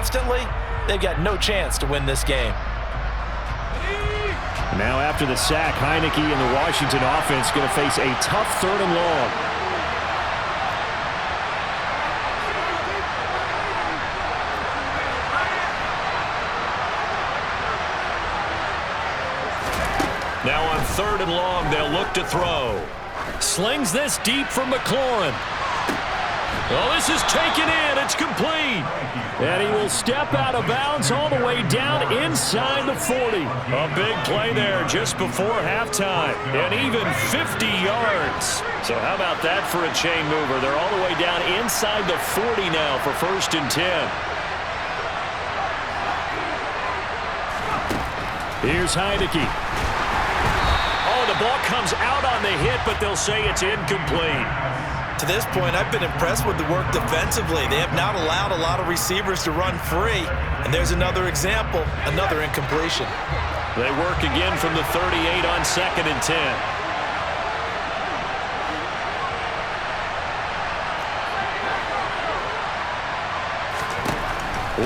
constantly, they've got no chance to win this game. Now after the sack, Heineke and the Washington offense going to face a tough 3rd and long. Now on 3rd and long, they'll look to throw. Slings this deep for McLaurin. Oh, this is taken in. It's complete. And he will step out of bounds all the way down inside the 40. A big play there just before halftime. And even 50 yards. So how about that for a chain mover? They're all the way down inside the 40 now for 1st and 10. Here's Heineke. Oh, the ball comes out on the hit, but they'll say it's incomplete. To this point, I've been impressed with the work defensively. They have not allowed a lot of receivers to run free. And there's another example, another incompletion. They work again from the 38 on 2nd and 10.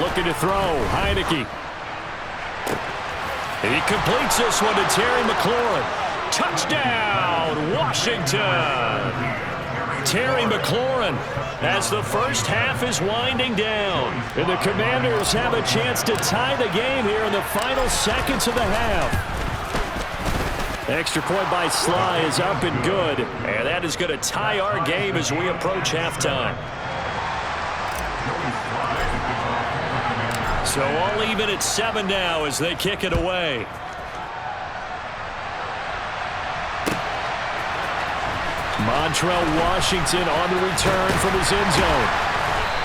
Looking to throw, Heineke. He completes this one to Terry McLaurin. Touchdown, Washington! Terry McLaurin as the first half is winding down. And the Commanders have a chance to tie the game here in the final seconds of the half. Extra point by Sly is up and good. And that is going to tie our game as we approach halftime. So all even at 7 now as they kick it away. Montrell Washington on the return from his end zone.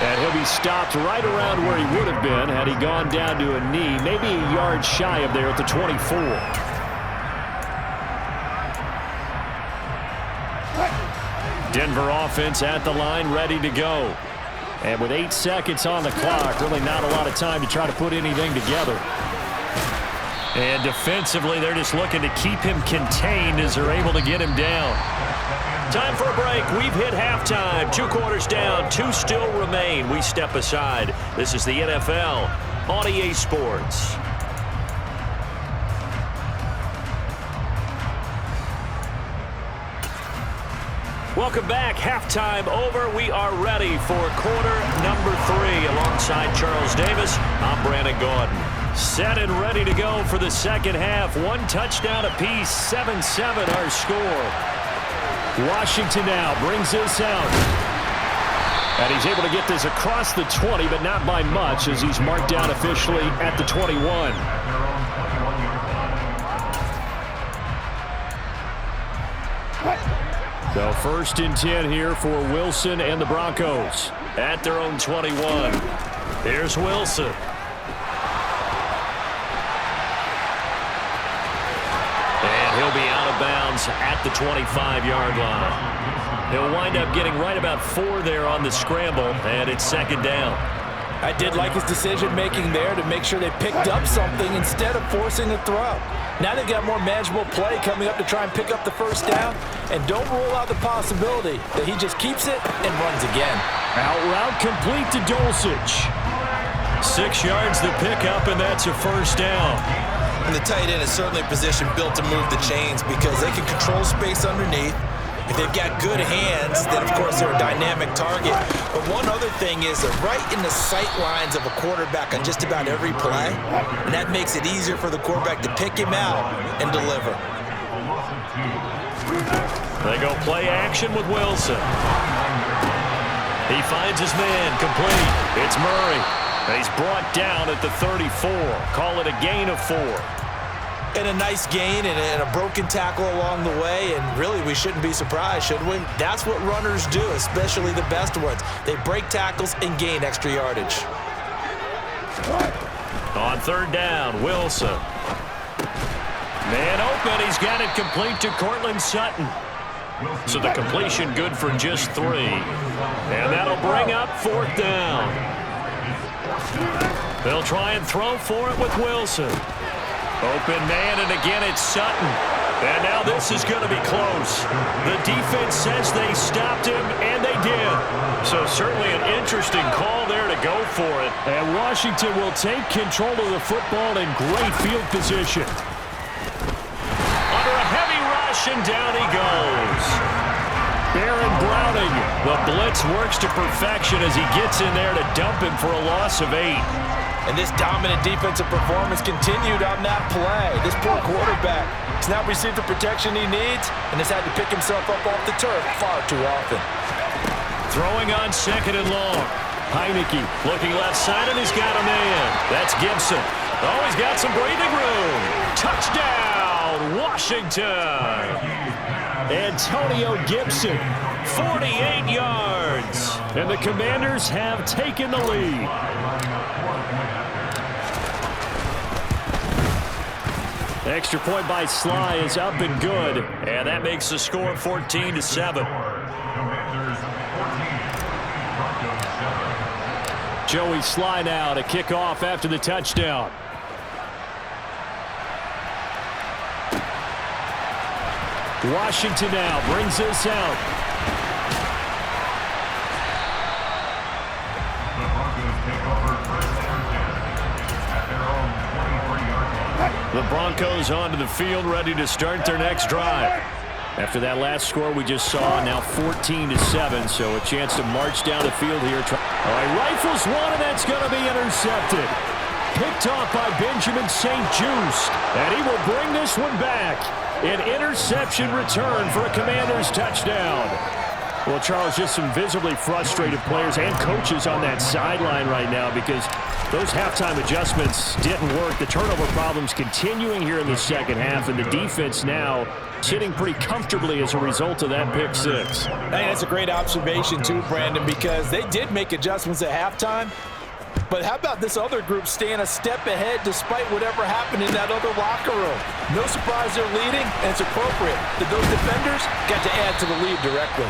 And he'll be stopped right around where he would have been had he gone down to a knee, maybe a yard shy of there at the 24. Denver offense at the line, ready to go. And with 8 seconds on the clock, really not a lot of time to try to put anything together. And defensively, they're just looking to keep him contained as they're able to get him down. Time for a break. We've hit halftime. 2 quarters down, 2 still remain. We step aside. This is the NFL on EA Sports. Welcome back. Halftime over. We are ready for quarter number 3. Alongside Charles Davis, I'm Brandon Gaudin. Set and ready to go for the second half. 1 touchdown apiece. 7-7 our score. Washington now brings this out. And he's able to get this across the 20, but not by much as he's marked down officially at the 21. So 1st and 10 here for Wilson and the Broncos at their own 21. Here's Wilson. And he'll be out of bounds at the 25-yard line. He'll wind up getting right about 4 there on the scramble, and it's 2nd down. I did like his decision-making there to make sure they picked up something instead of forcing a throw. Now they've got more manageable play coming up to try and pick up the 1st down, and don't rule out the possibility that he just keeps it and runs again. Out route complete to Dulcich. 6 yards to pick up, and that's a 1st down. And the tight end is certainly a position built to move the chains because they can control space underneath. If they've got good hands, then of course they're a dynamic target. But one other thing is they're right in the sight lines of a quarterback on just about every play. And that makes it easier for the quarterback to pick him out and deliver. They go play action with Wilson. He finds his man, complete. It's Murray. And he's brought down at the 34. Call it a gain of 4. And a nice gain and a broken tackle along the way, and really we shouldn't be surprised, should we? That's what runners do, especially the best ones. They break tackles and gain extra yardage. On 3rd down, Wilson. Man open, he's got it complete to Cortland Sutton. So the completion good for just 3. And that'll bring up 4th down. They'll try and throw for it with Wilson. Open man, and again it's Sutton. And now this is going to be close. The defense says they stopped him, and they did. So certainly an interesting call there to go for it. And Washington will take control of the football in great field position. Under a heavy rush, and down he goes. Baron Browning. The blitz works to perfection as he gets in there to dump him for a loss of 8. And this dominant defensive performance continued on that play. This poor quarterback has not received the protection he needs and has had to pick himself up off the turf far too often. Throwing on 2nd and long. Heineke looking left side, and he's got a man. That's Gibson. Oh, he's got some breathing room. Touchdown, Washington. Antonio Gibson. 48 yards. And the Commanders have taken the lead. Extra point by Sly is up and good. And that makes the score 14-7. Joey Sly now to kick off after the touchdown. Washington now brings this out. The Broncos onto the field, ready to start their next drive. After that last score we just saw, now 14-7, so a chance to march down the field here. All right, rifles one, and that's going to be intercepted. Picked off by Benjamin St-Juste, and he will bring this one back. An interception return for a Commanders touchdown. Well, Charles, just some visibly frustrated players and coaches on that sideline right now because those halftime adjustments didn't work. The turnover problems continuing here in the second half, and the defense now sitting pretty comfortably as a result of that pick six. Hey, that's a great observation too, Brandon, because they did make adjustments at halftime. But how about this other group staying a step ahead despite whatever happened in that other locker room? No surprise they're leading, and it's appropriate that those defenders got to add to the lead directly.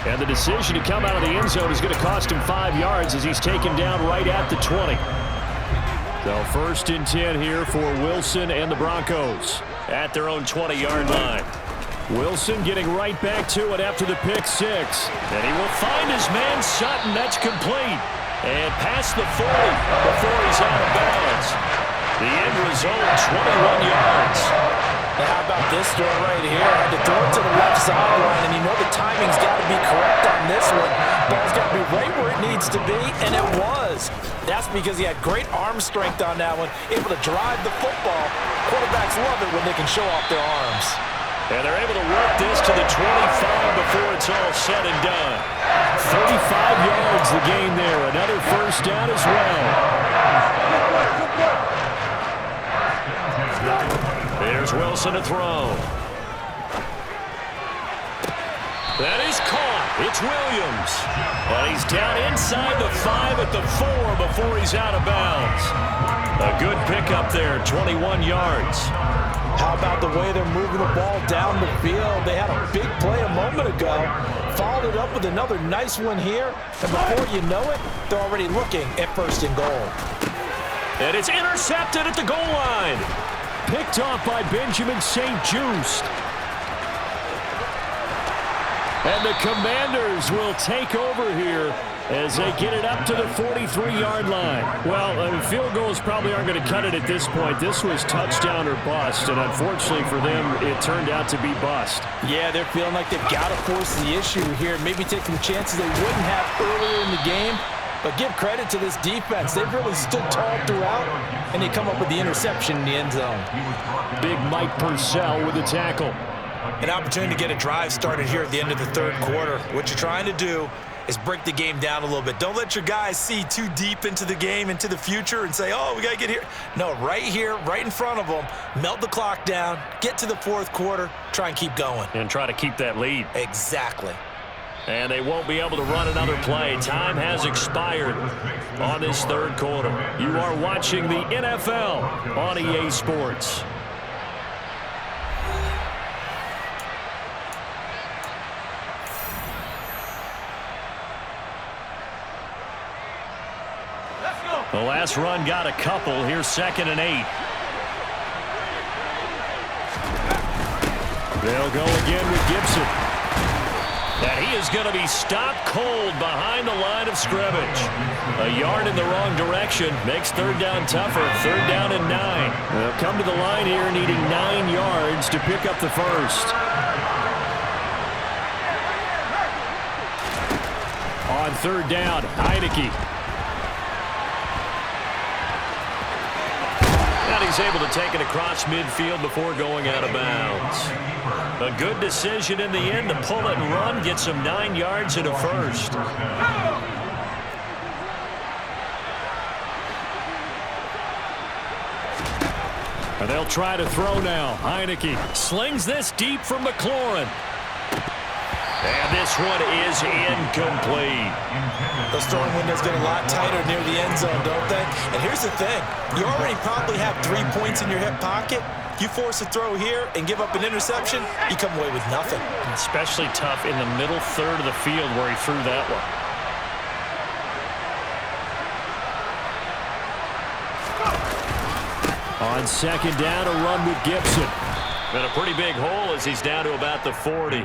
And the decision to come out of the end zone is going to cost him 5 yards as he's taken down right at the 20. So 1st and 10 here for Wilson and the Broncos at their own 20-yard line. Wilson getting right back to it after the pick six. And he will find his man Sutton. That's complete. And past the 40 before he's out of bounds. The end result, 21 yards. Now how about this throw right here? Had to throw it to the left sideline, and you know the timing's got to be correct on this one. Ball's got to be right where it needs to be, and it was. That's because he had great arm strength on that one, able to drive the football. Quarterbacks love it when they can show off their arms. And they're able to work this to the 25 before it's all said and done. 35 yards the gain there. Another first down as well. There's Wilson to throw. That is caught. It's Williams. And he's down inside the 5 at the 4 before he's out of bounds. A good pickup there, 21 yards. How about the way they're moving the ball down the field? They had a big play a moment ago. Followed it up with another nice one here. And before you know it, they're already looking at 1st and goal. And it's intercepted at the goal line. Picked off by Benjamin St-Juste. And the Commanders will take over here as they get it up to the 43-yard line. Well, field goals probably aren't going to cut it at this point. This was touchdown or bust, and unfortunately for them, it turned out to be bust. Yeah, they're feeling like they've got to force the issue here, maybe take some chances they wouldn't have earlier in the game. But give credit to this defense. They've really stood tall throughout, and they come up with the interception in the end zone. Big Mike Purcell with the tackle. An opportunity to get a drive started here at the end of the 3rd quarter. What you're trying to do is break the game down a little bit. Don't let your guys see too deep into the game, into the future, and say, oh, we got to get here. No, right here, right in front of them, melt the clock down, get to the 4th quarter, try and keep going. And try to keep that lead. Exactly. And they won't be able to run another play. Time has expired on this 3rd quarter. You are watching the NFL on EA Sports. The last run got a couple. Here's 2nd and 8. They'll go again with Gibson. And he is going to be stopped cold behind the line of scrimmage. A yard in the wrong direction makes third down tougher. Third down and 9. They'll come to the line here needing 9 yards to pick up the first. On third down, Heineke. And he's able to take it across midfield before going out of bounds. A good decision in the end to pull it and run, get some 9 yards and a first. And they'll try to throw now. Heineke Slings this deep from McLaurin. And this one is incomplete. Those throwing windows get a lot tighter near the end zone, don't they? And here's the thing. You already probably have 3 points in your hip pocket. You force a throw here and give up an interception, you come away with nothing. Especially tough in the middle third of the field where he threw that on second down, a run with Gibson. And a pretty big hole as he's down to about the 40.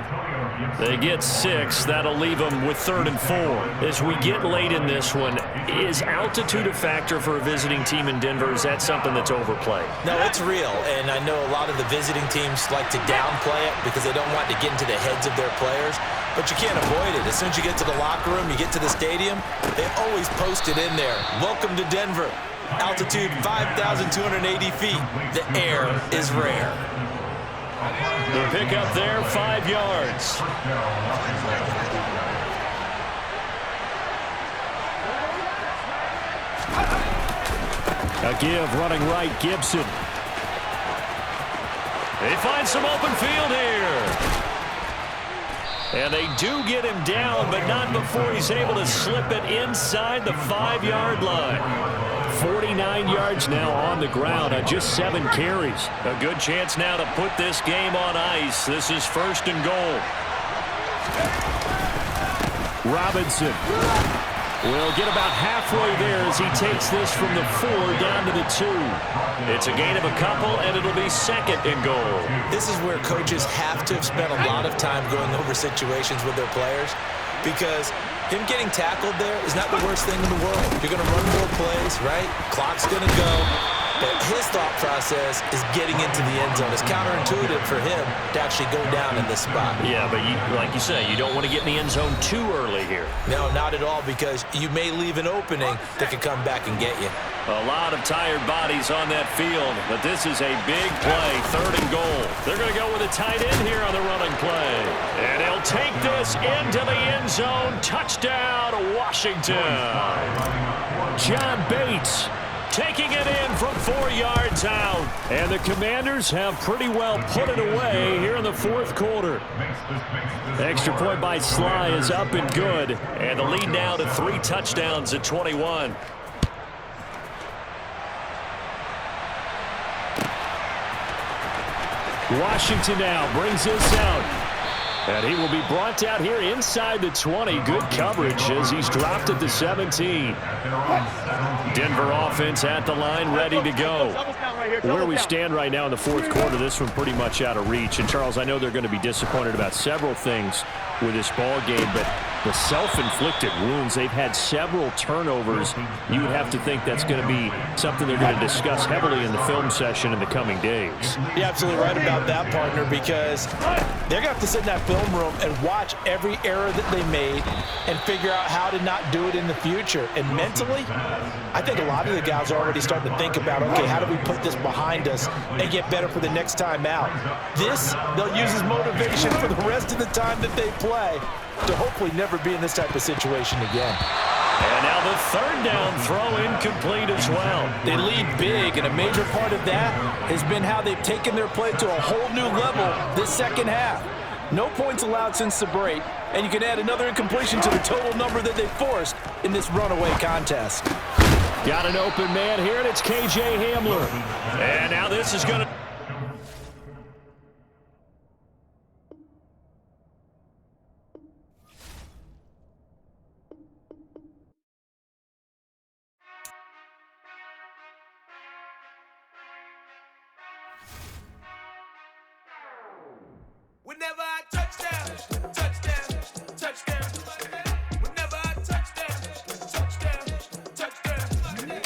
They get 6. That'll leave them with 3rd and 4. As we get late in this one, is altitude a factor for a visiting team in Denver? Is that something that's overplayed? No, it's real, and I know a lot of the visiting teams like to downplay it because they don't want to get into the heads of their players, but you can't avoid it. As soon as you get to the locker room, you get to the stadium, they always post it in there. Welcome to Denver. Altitude 5,280 feet. The air is rare. The pickup there, 5 yards. A give running right, Gibson. They find some open field here. And they do get him down, but not before he's able to slip it inside the 5-yard line. 49 yards now on the ground on just 7 carries. A good chance now to put this game on ice. This is 1st and goal. Robinson will get about halfway there as he takes this from the 4 down to the 2. It's a gain of a couple, and it'll be 2nd and goal. This is where coaches have to have spent a lot of time going over situations with their players, because him getting tackled there is not the worst thing in the world. You're going to run more plays, right? Clock's going to go. But his thought process is getting into the end zone. It's counterintuitive for him to actually go down in this spot. Yeah, but like you say, you don't want to get in the end zone too early here. No, not at all, because you may leave an opening that could come back and get you. A lot of tired bodies on that field, but this is a big play, 3rd and goal. They're going to go with a tight end here on the running play. And he'll take this into the end zone. Touchdown, Washington. John Bates taking it in from 4 yards out. And the Commanders have pretty well put it away here in the 4th quarter. The extra point by Sly is up and good. And the lead now to 3 touchdowns at 21. Washington now brings this out. And he will be brought out here inside the 20. Good coverage as he's dropped at the 17. Denver offense at the line, ready to go. Where we stand right now in the 4th quarter, this one pretty much out of reach. And, Charles, I know they're going to be disappointed about several things with this ball game, but the self-inflicted wounds, they've had several turnovers. You would have to think that's going to be something they're going to discuss heavily in the film session in the coming days. You're absolutely right about that, partner, because they're going to have to sit in that film room and watch every error that they made and figure out how to not do it in the future. And mentally, I think a lot of the guys are already starting to think about, okay, how do we put this behind us and get better for the next time out? This, they'll use as motivation for the rest of the time that they play to hopefully never be in this type of situation again. And now the 3rd down throw incomplete as well. They lead big, and a major part of that has been how they've taken their play to a whole new level this 2nd half. No points allowed since the break, and you can add another incompletion to the total number that they forced in this runaway contest. Got an open man here, and it's K.J. Hamler. And now this is going to... never